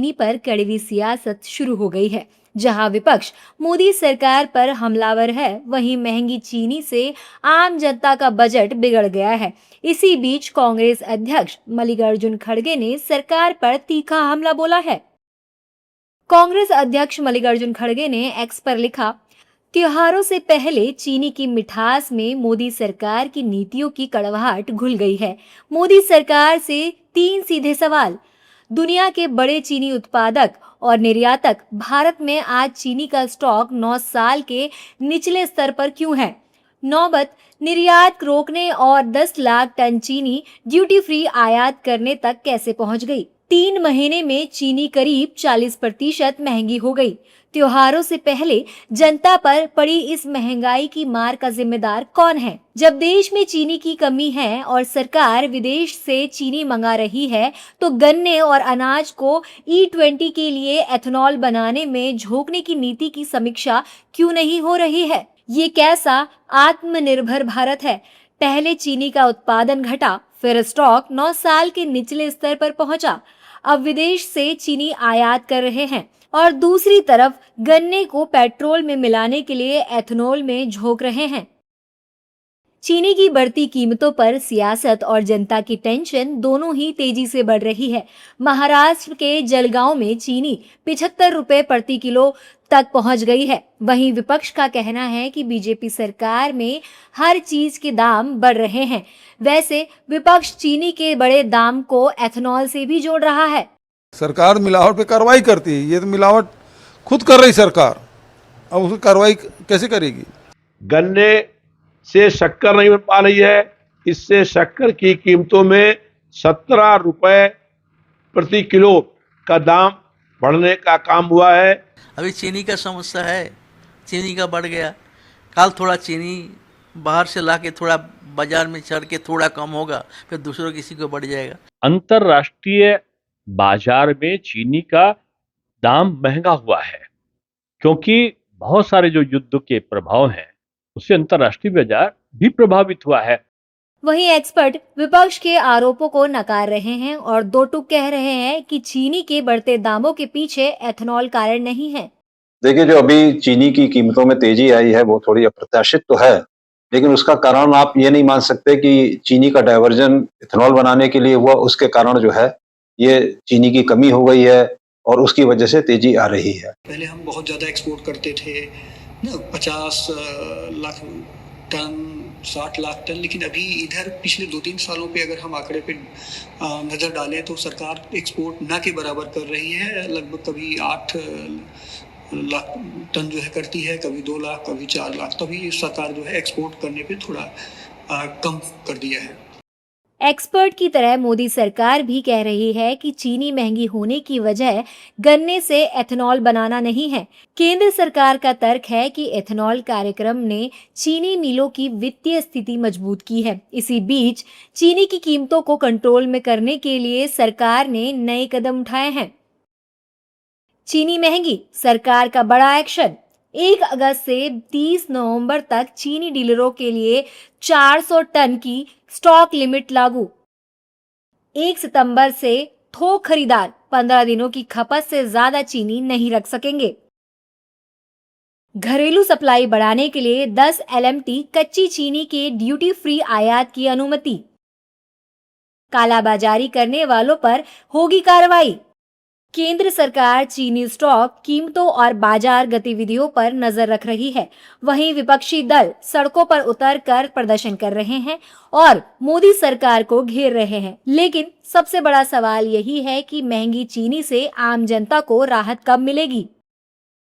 चीनी पर कड़वी सियासत शुरू हो गई है। जहां विपक्ष मोदी सरकार पर हमलावर है, वहीं महंगी चीनी से आम जनता का बजट बिगड़ गया है। इसी बीच कांग्रेस अध्यक्ष मल्लिकार्जुन खड़गे ने सरकार पर तीखा हमला बोला है। कांग्रेस अध्यक्ष मल्लिकार्जुन खड़गे ने एक्स पर लिखा, त्योहारों से पहले चीनी की मिठास में मोदी सरकार की नीतियों की कड़वाहट घुल गई है। मोदी सरकार से 3 सीधे सवाल। दुनिया के बड़े चीनी उत्पादक और निर्यातक भारत में आज चीनी का स्टॉक 9 साल के निचले स्तर पर क्यों है? नौबत निर्यात रोकने और 10 लाख टन चीनी ड्यूटी फ्री आयात करने तक कैसे पहुंच गई? 3 महीने में चीनी करीब 40% महंगी हो गई। त्योहारों से पहले जनता पर पड़ी इस महंगाई की मार का जिम्मेदार कौन है? जब देश में चीनी की कमी है और सरकार विदेश से चीनी मंगा रही है, तो गन्ने और अनाज को E20 के लिए एथेनॉल बनाने में झोंकने की नीति की समीक्षा क्यों नहीं हो रही है? ये कैसा आत्मनिर्भर भारत है? पहले चीनी का उत्पादन घटा, फिर स्टॉक 9 साल के निचले स्तर पर पहुंचा। अब विदेश से चीनी आयात कर रहे हैं और दूसरी तरफ गन्ने को पेट्रोल में मिलाने के लिए एथेनॉल में झोंक रहे हैं। चीनी की बढ़ती कीमतों पर सियासत और जनता की टेंशन दोनों ही तेजी से बढ़ रही है। महाराष्ट्र के जलगांव में चीनी 75 रुपए प्रति किलो तक पहुंच गई है। वहीं विपक्ष का कहना है कि बीजेपी सरकार में हर चीज के दाम बढ़ रहे हैं। वैसे विपक्ष चीनी के बड़े दाम को एथेनॉल से भी जोड़ रहा है। सरकार मिलावट पे कार्रवाई करती है, ये तो मिलावट खुद कर रही सरकार, अब उसकी कार्रवाई कैसे करेगी? गन्ने से शक्कर नहीं बन पा रही है, इससे शक्कर की कीमतों में 17 रुपए प्रति किलो का दाम बढ़ने का काम हुआ है। अभी चीनी का समस्या है, चीनी का बढ़ गया। कल थोड़ा चीनी बाहर से लाके थोड़ा बाजार में चढ़ के थोड़ा कम होगा, फिर दूसरों किसी को बढ़ जाएगा। अंतरराष्ट्रीय बाजार में चीनी का दाम महंगा हुआ है, क्योंकि बहुत सारे जो युद्ध के प्रभाव हैं उससे अंतरराष्ट्रीय बाजार भी प्रभावित हुआ है। वहीं एक्सपर्ट विपक्ष के आरोपों को नकार रहे हैं और दो टूक कह रहे हैं कि चीनी के बढ़ते दामों के पीछे एथेनॉल कारण नहीं है। देखिए, जो अभी चीनी की कीमतों में तेजी आई है वो थोड़ी अप्रत्याशित तो है, लेकिन उसका कारण आप ये नहीं मान सकते कि चीनी का डायवर्जन इथेनॉल बनाने के लिए हुआ। उसके कारण जो है ये चीनी की कमी हो गई है और उसकी वजह से तेजी आ रही है। पहले हम बहुत ज़्यादा एक्सपोर्ट करते थे, 50 लाख टन, 60 लाख टन, लेकिन अभी इधर पिछले 2-3 सालों पे अगर हम आंकड़े पे नज़र डालें तो सरकार एक्सपोर्ट ना के बराबर कर रही है। लगभग कभी 8 लाख टन जो है करती है, कभी 2 लाख, कभी 4 लाख। तभी सरकार जो है एक्सपोर्ट करने पे थोड़ा कम कर दिया है। एक्सपर्ट की तरह मोदी सरकार भी कह रही है कि चीनी महंगी होने की वजह गन्ने से एथेनॉल बनाना नहीं है। केंद्र सरकार का तर्क है कि एथेनॉल कार्यक्रम ने चीनी मिलों की वित्तीय स्थिति मजबूत की है। इसी बीच चीनी की कीमतों को कंट्रोल में करने के लिए सरकार ने नए कदम उठाए हैं। चीनी महंगी, सरकार का बड़ा एक्शन। 1 अगस्त से 30 नवंबर तक चीनी डीलरों के लिए 400 टन की स्टॉक लिमिट लागू। 1 सितंबर से थोक खरीदार 15 दिनों की खपत से ज्यादा चीनी नहीं रख सकेंगे। घरेलू सप्लाई बढ़ाने के लिए 10 LMT कच्ची चीनी के ड्यूटी फ्री आयात की अनुमति। कालाबाजारी करने वालों पर होगी कार्रवाई। केंद्र सरकार चीनी स्टॉक कीमतों और बाजार गतिविधियों पर नजर रख रही है। वहीं विपक्षी दल सड़कों पर उतरकर प्रदर्शन कर रहे हैं और मोदी सरकार को घेर रहे हैं। लेकिन सबसे बड़ा सवाल यही है कि महंगी चीनी से आम जनता को राहत कब मिलेगी?